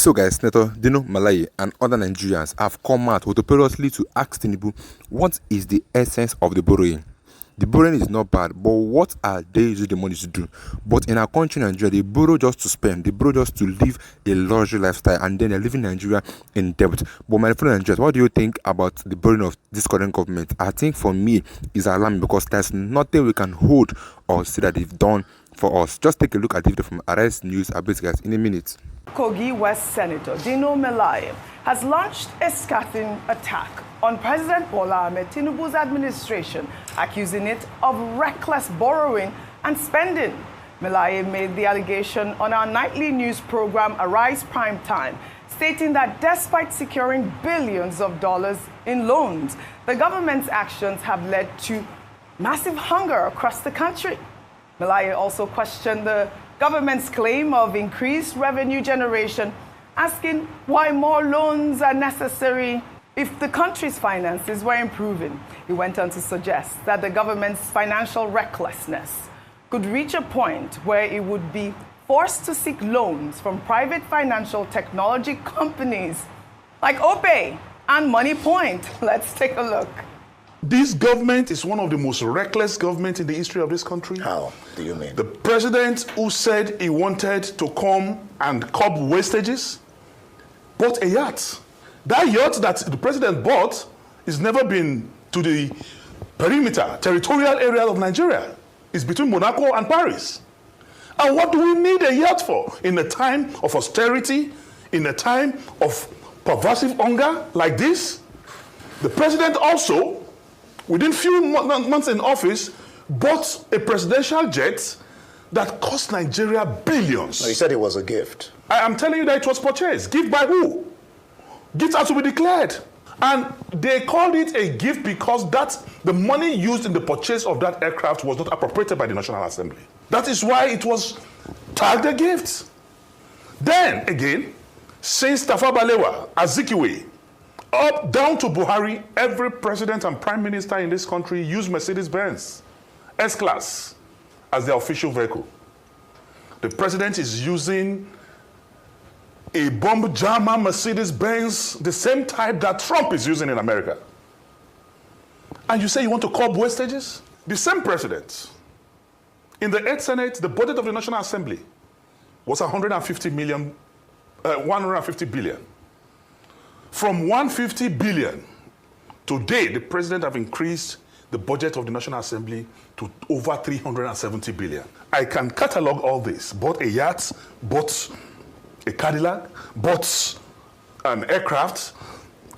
So guys, Senator Dino Malaye and other Nigerians have come out notoriously to ask Tinubu what is the essence of the borrowing. The borrowing is not bad, but what are they using the money to do? But in our country, Nigeria, they borrow just to spend, they borrow just to live a luxury lifestyle, and then they're living Nigeria in debt. But my fellow Nigerians, what do you think about the borrowing of this current government? I think for me, it's alarming because there's nothing we can hold or say that they've done for us. Just take a look at the video from Arrest News updates, guys, in a minute. Kogi West Senator Dino Malaye has launched a scathing attack on President Bola Ahmed Tinubu's administration, accusing it of reckless borrowing and spending. Malaye made the allegation on our nightly news program Arise Prime Time, stating that despite securing billions of dollars in loans, the government's actions have led to massive hunger across the country. Malaye also questioned the government's claim of increased revenue generation, asking why more loans are necessary if the country's finances were improving. He went on to suggest that the government's financial recklessness could reach a point where it would be forced to seek loans from private financial technology companies like Opay and Money Point. Let's take a look. This government is one of the most reckless governments in the history of this country. How do you mean? The president who said he wanted to come and curb wastages bought a yacht. That yacht that the president bought has never been to the perimeter, territorial area of Nigeria. It's between Monaco and Paris. And what do we need a yacht for? In a time of austerity, in a time of pervasive hunger like this? The president also, within few months in office, bought a presidential jet that cost Nigeria billions. No, he said it was a gift. I am telling you that it was purchased. Gift by who? Gift had to be declared. And they called it a gift because the money used in the purchase of that aircraft was not appropriated by the National Assembly. That is why it was tagged a gift. Then again, since Tafawa Balewa, Azikiwe, up down to Buhari, every president and prime minister in this country used Mercedes-Benz S-Class as their official vehicle. The president is using a bomb jammer Mercedes-Benz, the same type that Trump is using in America. And you say you want to curb wastages? The same president. In the 8th Senate, the budget of the National Assembly was 150 billion. From 150 billion, today the president have increased the budget of the National Assembly to over 370 billion. I can catalog all this. Bought a yacht, bought a Cadillac, bought an aircraft,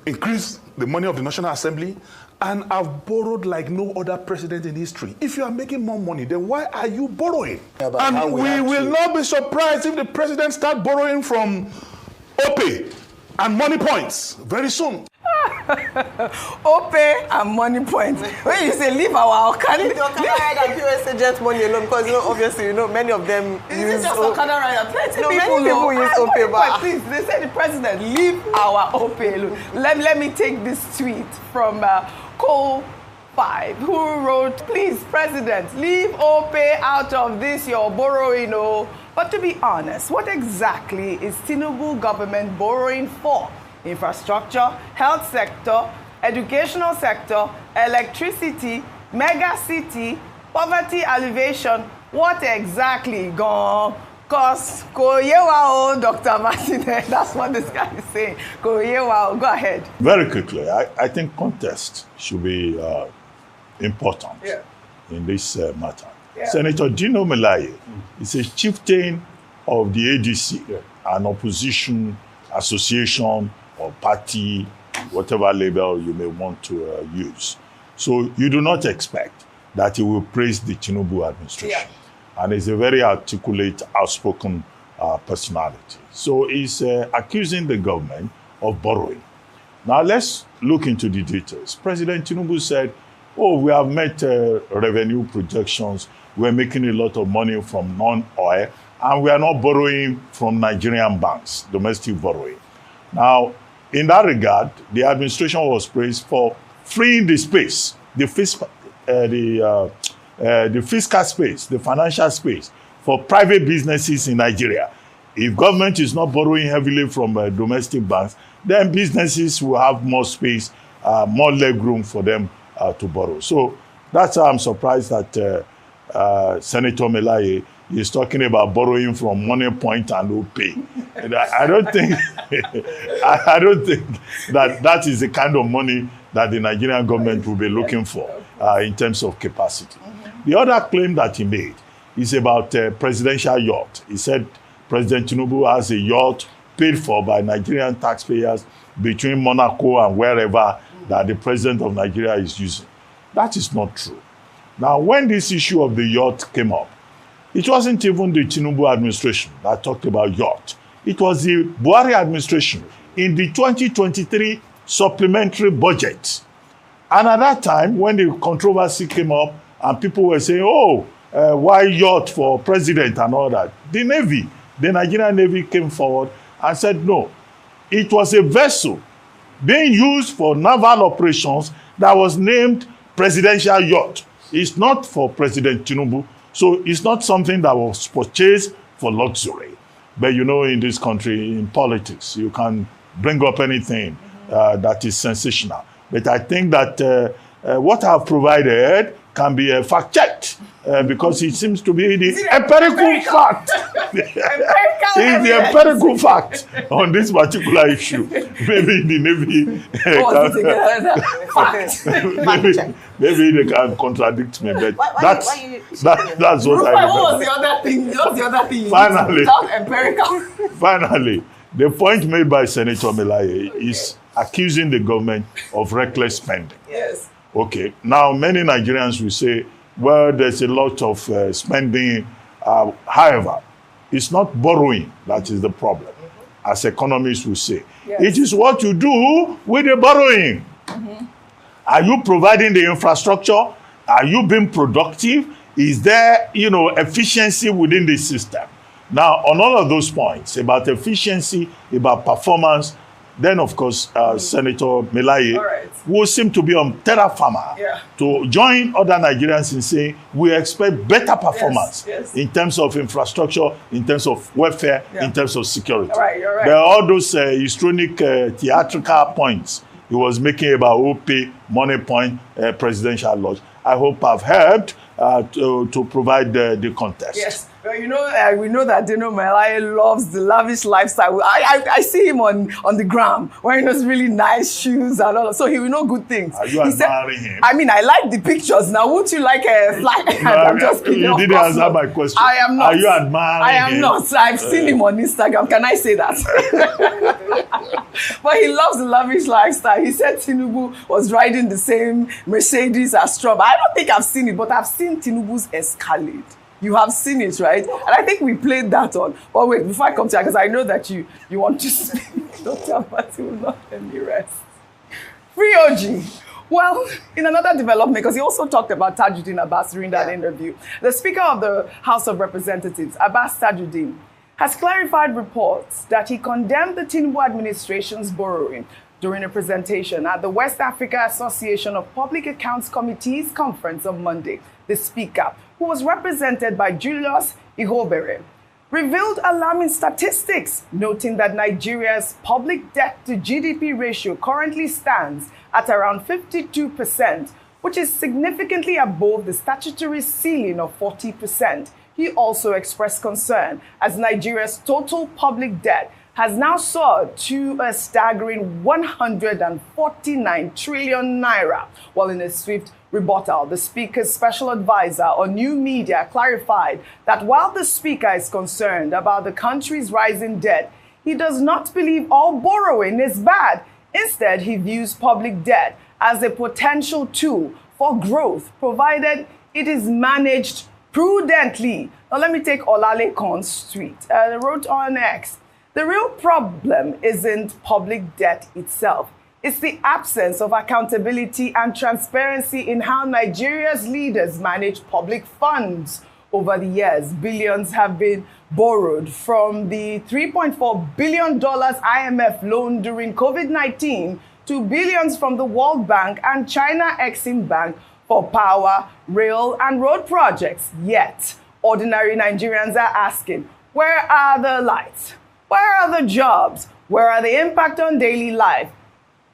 increased the money of the National Assembly, and I've borrowed like no other president in history. If you are making more money, then why are you borrowing? Yeah, and we will not be surprised if the president start borrowing from Opay and Money Points very soon. Opay and Money Point. When you say leave our Okada, leave the Okada ride and POS agent money alone, because obviously many of them use Okada ride. Plenty people use Opay, but please, they say the president leave our Opay alone. Let me take this tweet from Cole 5, who wrote, "Please, President, leave Opay out of this your borrowing, oh." But to be honest, what exactly is Tinubu government borrowing for? Infrastructure, health sector, educational sector, electricity, mega city, poverty alleviation. What exactly gone? Cause Koyewa, Dr. Martinez, that's what this guy is saying. Koyewa, go ahead. Very quickly, I think context should be important in this matter. Yeah. Senator Dino Malaye is a chieftain of the ADC, an opposition association or party, whatever label you may want to use. So you do not expect that he will praise the Tinubu administration. Yeah. And he's a very articulate, outspoken personality. So he's accusing the government of borrowing. Now let's look into the details. President Tinubu said, oh, we have met revenue projections. We're making a lot of money from non-oil, and we are not borrowing from Nigerian banks, domestic borrowing. Now, in that regard, the administration was praised for freeing the space, the fiscal space, the financial space for private businesses in Nigeria. If government is not borrowing heavily from domestic banks, then businesses will have more space, more leg room for them to borrow. So that's how I'm surprised that Senator Melaye is talking about borrowing from Money Point and OPay. And I don't think I don't think that is the kind of money that the Nigerian government will be looking for in terms of capacity. The other claim that he made is about presidential yacht. He said President Tinubu has a yacht paid for by Nigerian taxpayers between Monaco and wherever that the president of Nigeria is using. That is not true. Now, when this issue of the yacht came up, it wasn't even the Tinubu administration that talked about yacht. It was the Buhari administration in the 2023 supplementary budget. And at that time, when the controversy came up and people were saying, why yacht for president and all that, the Navy, the Nigerian Navy came forward and said, no, it was a vessel being used for naval operations that was named presidential yacht. It's not for President Tinubu, so it's not something that was purchased for luxury. But you know, in this country, in politics, you can bring up anything that is sensational. But I think that what I've provided can be fact-checked because it seems to be the empirical fact. It's the empirical fact on this particular issue. Maybe the Navy maybe they can contradict me, but that's what I remember. What was the other thing? What's the other thing? Finally, empirical. Finally, the point made by Senator Melaye is accusing the government of reckless spending. Yes. Okay. Now, many Nigerians will say, well, there's a lot of spending. However, it's not borrowing that is the problem, as economists will say. Yes. It is what you do with the borrowing. Are you providing the infrastructure? Are you being productive? Is there, efficiency within the system? Now, on all of those points, about efficiency, about performance, then, of course, Senator Melaye will seem to be on terra firma to join other Nigerians in saying we expect better performance in terms of infrastructure, in terms of welfare, in terms of security. You're right. But all those histrionic, theatrical points he was making about OPay, Money Point, presidential lodge, I hope I've helped to provide the context. Yes. Well, we know that Dino Melaye loves the lavish lifestyle. I see him on the gram wearing those really nice shoes and all. So he will know good things. Are you admiring him? I mean, I like the pictures. Now, won't you like a flag? No, I'm just kidding. You didn't answer my question. I am not. Are you admiring I am him? not. I've seen him on Instagram. Can I say that? But he loves the lavish lifestyle. He said Tinubu was riding the same Mercedes as Trump. I don't think I've seen it, but I've seen Tinubu's Escalade. You have seen it, right? And I think we played that on. But wait, before I come to you, because I know that you want to speak. Dr. Abati will not let me rest. Free OG. Well, in another development, because he also talked about Tajuddin Abbas during that interview, the Speaker of the House of Representatives, Abbas Tajuddin, has clarified reports that he condemned the Tinubu administration's borrowing during a presentation at the West Africa Association of Public Accounts Committees conference on Monday. The Speaker, who was represented by Julius Ihobere, revealed alarming statistics, noting that Nigeria's public debt to GDP ratio currently stands at around 52%, which is significantly above the statutory ceiling of 40%. He also expressed concern as Nigeria's total public debt has now soared to a staggering 149 trillion naira. While in a swift rebuttal, the Speaker's special advisor on new media clarified that while the Speaker is concerned about the country's rising debt, he does not believe all borrowing is bad. Instead, he views public debt as a potential tool for growth, provided it is managed prudently. Now, let me take Olalekan's tweet. They wrote on X, the real problem isn't public debt itself. It's the absence of accountability and transparency in how Nigeria's leaders manage public funds. Over the years, billions have been borrowed, from the $3.4 billion IMF loan during COVID-19 to billions from the World Bank and China Exim Bank for power, rail, and road projects. Yet, ordinary Nigerians are asking, Where are the lights? Where are the jobs? Where are the impact on daily life?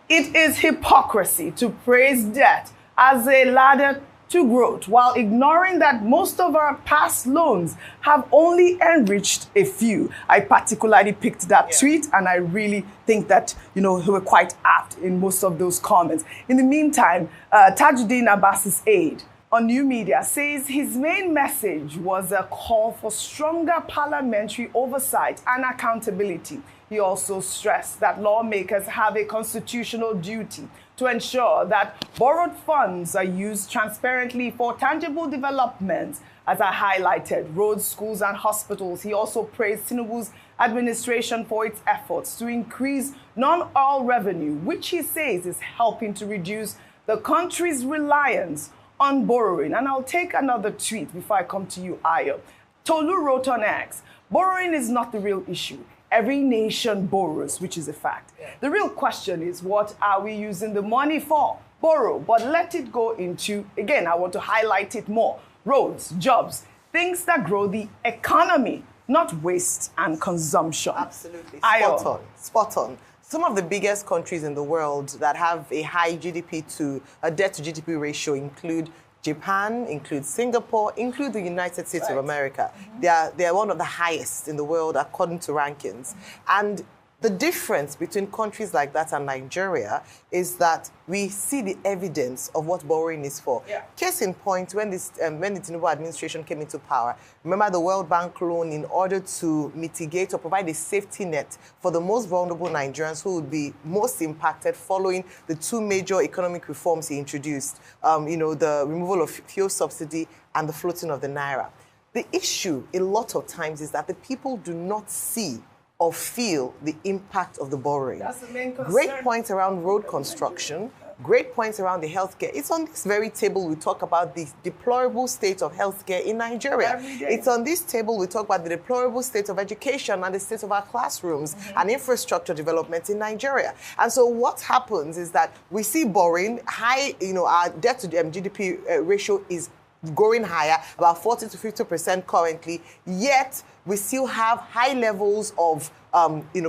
It is hypocrisy to praise debt as a ladder to growth while ignoring that most of our past loans have only enriched a few. I particularly picked that tweet, and I really think that, they were quite apt in most of those comments. In the meantime, Tajuddin Abbas's aide on new media says his main message was a call for stronger parliamentary oversight and accountability. He also stressed that lawmakers have a constitutional duty to ensure that borrowed funds are used transparently for tangible development. As I highlighted, roads, schools, and hospitals. He also praised Tinubu's administration for its efforts to increase non-oil revenue, which he says is helping to reduce the country's reliance on borrowing. And I'll take another tweet before I come to you, Ayo. Tolu wrote on X, borrowing is not the real issue. Every nation borrows, which is a fact. The real question is, what are we using the money for? Borrow, but let it go into, again, I want to highlight it more, roads, jobs, things that grow the economy, not waste and consumption. Absolutely. Ayo. Spot on. Some of the biggest countries in the world that have a high debt to GDP ratio include Japan, include Singapore, include the United States of America. They are one of the highest in the world according to rankings. And the difference between countries like that and Nigeria is that we see the evidence of what borrowing is for. Case in point, when the Tinubu administration came into power, remember the World Bank loan in order to mitigate or provide a safety net for the most vulnerable Nigerians who would be most impacted following the two major economic reforms he introduced, the removal of fuel subsidy and the floating of the naira. The issue a lot of times is that the people do not see or feel the impact of the borrowing. That's the main concern. Great points around road construction, great points around the healthcare. It's on this very table we talk about the deplorable state of healthcare in Nigeria. Every day. It's on this table we talk about the deplorable state of education and the state of our classrooms and infrastructure development in Nigeria. And so what happens is that we see borrowing high, our debt to GDP ratio is going higher, about 40 to 50% currently, yet we still have high levels of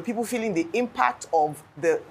people feeling the impact of the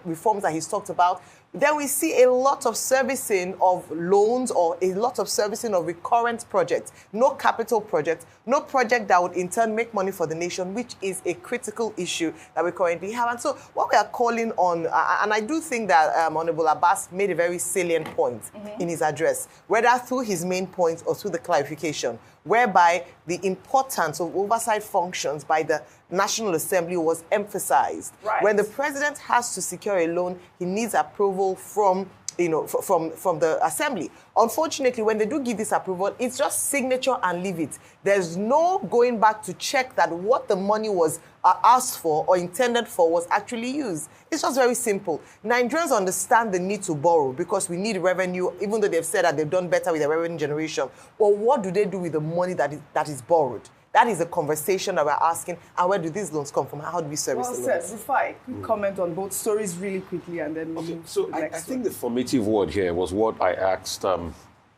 reforms that he's talked about. Then we see a lot of servicing of loans or a lot of servicing of recurrent projects, no capital project, no project that would in turn make money for the nation, which is a critical issue that we currently have. And so what we are calling on, and I do think that Honorable Abbas made a very salient point in his address, whether through his main point or through the clarification, whereby the importance of oversight functions by the National Assembly was emphasized. Right. When the president has to secure a loan, he needs approval from the Assembly. Unfortunately, when they do give this approval, it's just signature and leave it. There's no going back to check that what the money was asked for or intended for was actually used. It's just very simple. Nigerians understand the need to borrow because we need revenue, even though they've said that they've done better with their revenue generation. Well, what do they do with the money that is borrowed? That is a conversation that we're asking. And where do these loans come from? How do we service the loans? Well said. Before I comment on both stories really quickly, and then we'll move to the I next think one. the formative word here was what I asked Paul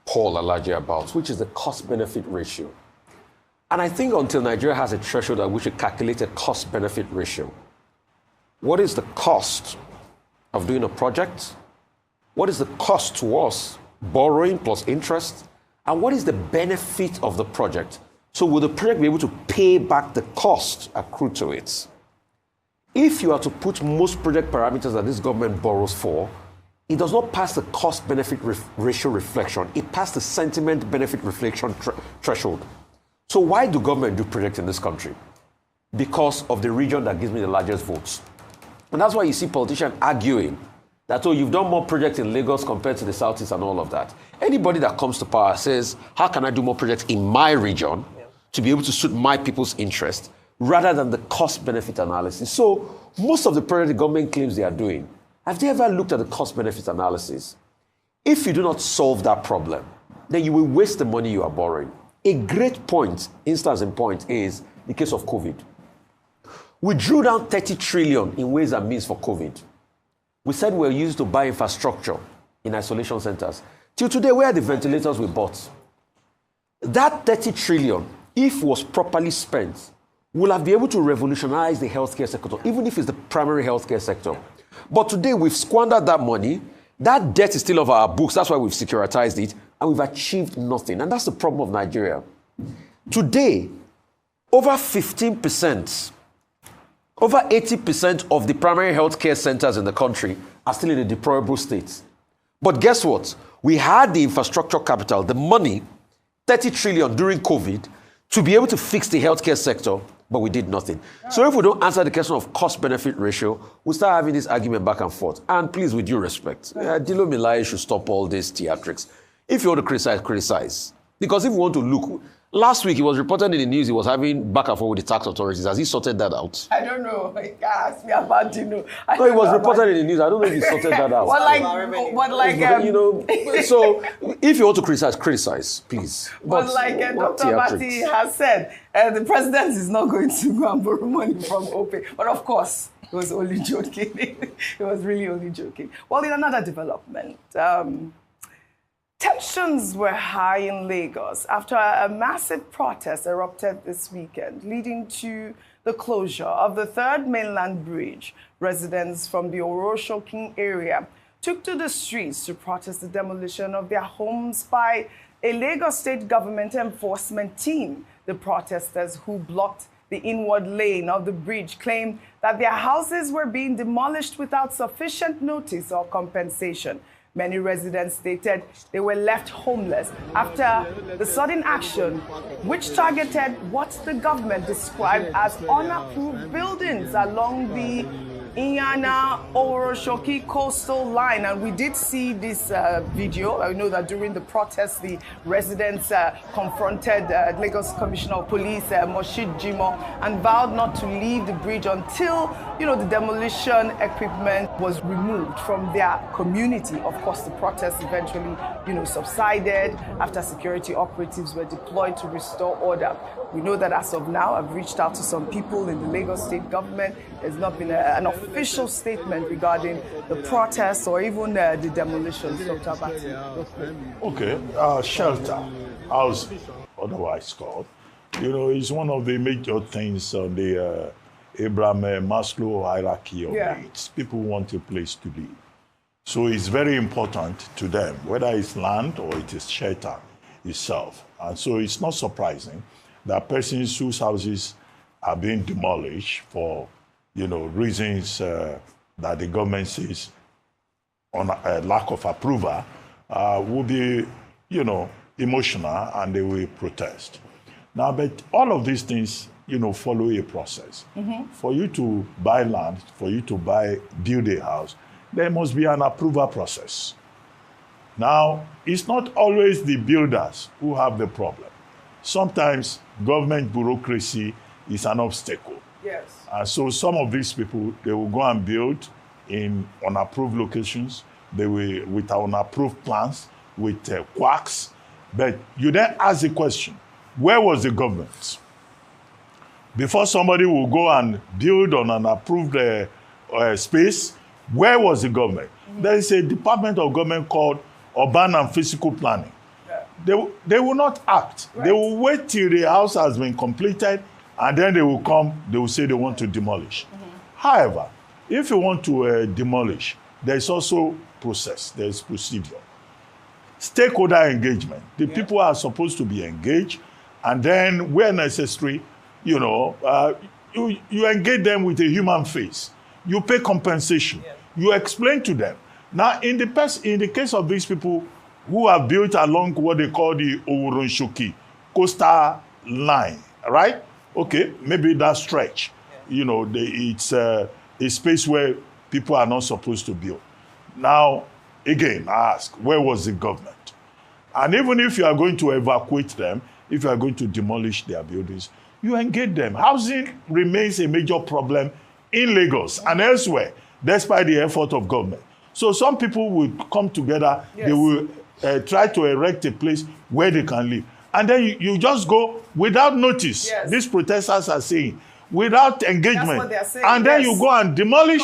Alaji about, which is the cost-benefit ratio. And I think until Nigeria has a threshold at which we calculate a cost-benefit ratio, what is the cost of doing a project? What is the cost to us, borrowing plus interest? And what is the benefit of the project? So will the project be able to pay back the cost accrued to it? If you are to put most project parameters that this government borrows for, it does not pass the cost-benefit ratio reflection. It passes the sentiment-benefit reflection threshold. So why do government do projects in this country? Because of the region that gives me the largest votes. And that's why you see politicians arguing that, you've done more projects in Lagos compared to the Southeast and all of that. Anybody that comes to power says, how can I do more projects in my region to be able to suit my people's interest, rather than the cost-benefit analysis? So most of the projects the government claims they are doing, have they ever looked at the cost-benefit analysis? If you do not solve that problem, then you will waste the money you are borrowing. A great instance in point, is the case of COVID. We drew down 30 trillion in ways and means for COVID. We said we were used to buy infrastructure in isolation centers. Till today, where are the ventilators we bought? That 30 trillion, if was properly spent, will have been able to revolutionize the healthcare sector, even if it's the primary healthcare sector. But today, we've squandered that money. That debt is still off our books. That's why we've securitized it, and we've achieved nothing. And that's the problem of Nigeria. Today, over 15%, over 80% of the primary healthcare centers in the country are still in a deplorable state. But guess what? We had the infrastructure capital, the money, 30 trillion during COVID, to be able to fix the healthcare sector, but we did nothing. So if we don't answer the question of cost-benefit ratio, we'll start having this argument back and forth. And please, with due respect, Dilo Milai should stop all these theatrics. If you want to criticize, criticize. Because if we want to look, last week it was reported in the news he was having back and forth with the tax authorities. Has he sorted that out? I don't know. You can't ask me about Dino. No, it was reported in the news. I don't know if he sorted that out. So if you want to criticize, criticize, please. But like Dr. Bati has said, the president is not going to go and borrow money from OPE. But of course, he was only joking. He was really only joking. Well, in another development, tensions were high in Lagos after a massive protest erupted this weekend, leading to the closure of the third mainland bridge. Residents from the Oroshokin area took to the streets to protest the demolition of their homes by a Lagos state government enforcement team. The protesters who blocked the inward lane of the bridge claimed that their houses were being demolished without sufficient notice or compensation. Many residents stated they were left homeless after the sudden action, which targeted what the government described as unapproved buildings along the Inyana-Oroshoki coastal line. And we did see this video. I know that during the protest, the residents confronted Lagos Commissioner of Police, Moshid Jimo, and vowed not to leave the bridge until, the demolition equipment was removed from their community. Of course, the protest eventually, subsided after security operatives were deployed to restore order. We know that as of now, I've reached out to some people in the Lagos state government. There's not been an official statement regarding the protests or even the demolition. Dr. Abati. Okay, shelter, housing, otherwise called, is one of the major things on the Abraham Maslow hierarchy of needs. People want a place to live. So it's very important to them, whether it's land or it is shelter itself. And so it's not surprising that persons whose houses are being demolished for, reasons that the government says on a lack of approval will be, emotional and they will protest. Now, but all of these things, follow a process. Mm-hmm. For you to buy land, for you to build a house, there must be an approval process. Now, it's not always the builders who have the problem. Sometimes government bureaucracy is an obstacle. Yes. And so some of these people, they will go and build in unapproved locations, they will with unapproved plans, with quacks. But you then ask the question, where was the government? Before somebody will go and build on an approved space, where was the government? Mm-hmm. There is a department of government called Urban and Physical Planning. Yeah. They will not act. Right. They will wait till the house has been completed, and then they will come, they will say they want to demolish. Mm-hmm. However, if you want to demolish, there is also process, there is procedure. Stakeholder engagement. The people are supposed to be engaged, and then where necessary, you engage them with a human face. You pay compensation. Yeah. You explain to them. Now, in the case of these people who have built along what they call the Oroshoki coastal line, right? Okay, maybe that stretch. Yeah. It's a space where people are not supposed to build. Now, again, I ask, where was the government? And even if you are going to evacuate them, if you are going to demolish their buildings, you engage them. Housing remains a major problem in Lagos and elsewhere, despite the effort of government. So some people will come together, yes. They will try to erect a place where they can live. And then you just go without notice. Yes. These protesters are saying, without engagement. That's what they're saying. And then you go and demolish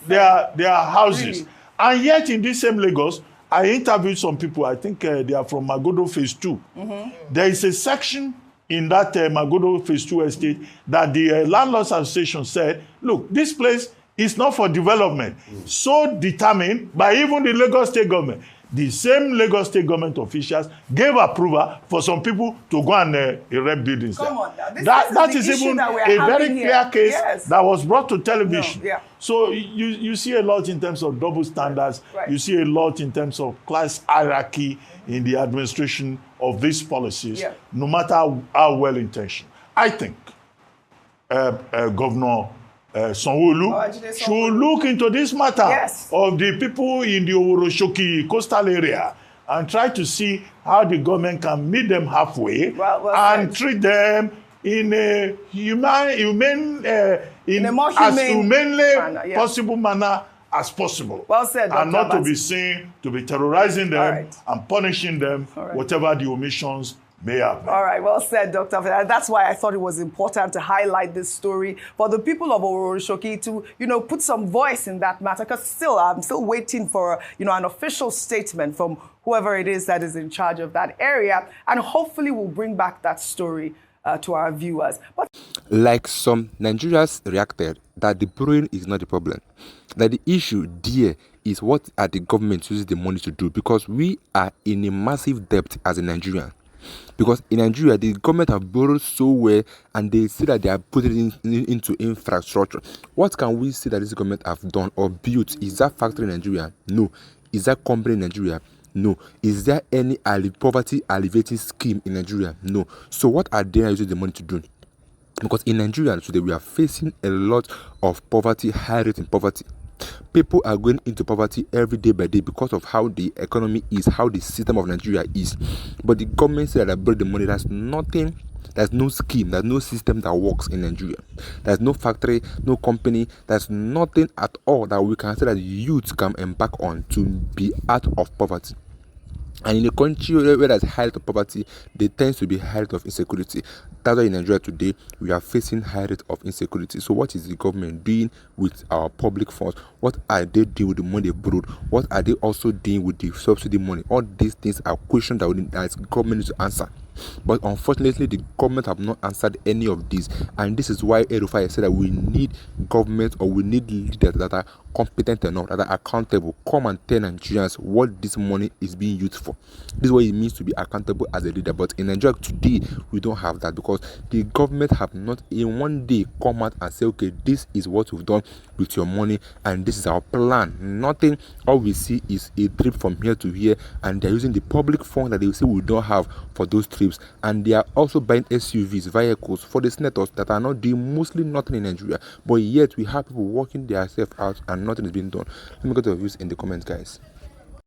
their houses. Really? And yet in this same Lagos, I interviewed some people, I think they are from Magodo Phase 2. Mm-hmm. There is a section in that Magodo Phase 2 estate that the Landlords Association said, look, this place is not for development. So determined by even the Lagos State government. The same Lagos State government officials gave approval for some people to go and erect buildings there. Come on now. That is even a very clear case that was brought to television. No, yeah. So you see a lot in terms of double standards. Right. You see a lot in terms of class hierarchy in the administration of these policies, no matter how well-intentioned. I think Governor Sanwo-Olu should look into this matter of the people in the Oworoshoki coastal area and try to see how the government can meet them halfway and treat them in a humanely possible manner as possible. Well said, Dr. And not to Abbas. be seen to be terrorizing them and punishing them, whatever the omissions may have. All right, well said, Dr. That's why I thought it was important to highlight this story for the people of Oworoshoki to, put some voice in that matter. Because I'm still waiting for, an official statement from whoever it is that is in charge of that area, and hopefully we'll bring back that story to our viewers. But like some Nigerians reacted that the borrowing is not the problem, that the issue there is what are the government using the money to do, because we are in a massive debt as a Nigerian. Because in Nigeria, the government have borrowed so well and they say that they are putting it into infrastructure. What can we say that this government have done or built? Is that factory in Nigeria? No. Is that company in Nigeria? No. Is there any poverty alleviating scheme in Nigeria? No. So what are they using the money to do? Because in Nigeria today, we are facing a lot of poverty, high rate in poverty. People are going into poverty every day by day because of how the economy is, how the system of Nigeria is. But the government said that I brought the money. There's nothing, there's no scheme, there's no system that works in Nigeria. There's no factory, no company, there's nothing at all that we can say that youth can embark on to be out of poverty. And in a country where there's high rate of poverty, there tends to be high rate of insecurity. That's why in Nigeria today, we are facing high rate of insecurity. So what is the government doing with our public funds? What are they doing with the money they borrowed? What are they also doing with the subsidy money? All these things are questions that the government needs to answer. But unfortunately, the government have not answered any of these. And this is why Erufai said that we need government, or we need leaders that are competent enough, that are accountable. Come and tell Nigerians what this money is being used for. This is what it means to be accountable as a leader. But in Nigeria today, we don't have that, because the government have not in one day come out and say, okay, this is what we've done with your money and this is our plan. Nothing. All we see is a trip from here to here, and they're using the public fund that they say we don't have for those trips. And they are also buying SUVs, vehicles for the senators that are not doing mostly nothing in Nigeria. But yet we have people working themselves out and nothing is being done. Let me go to your views in the comments, guys.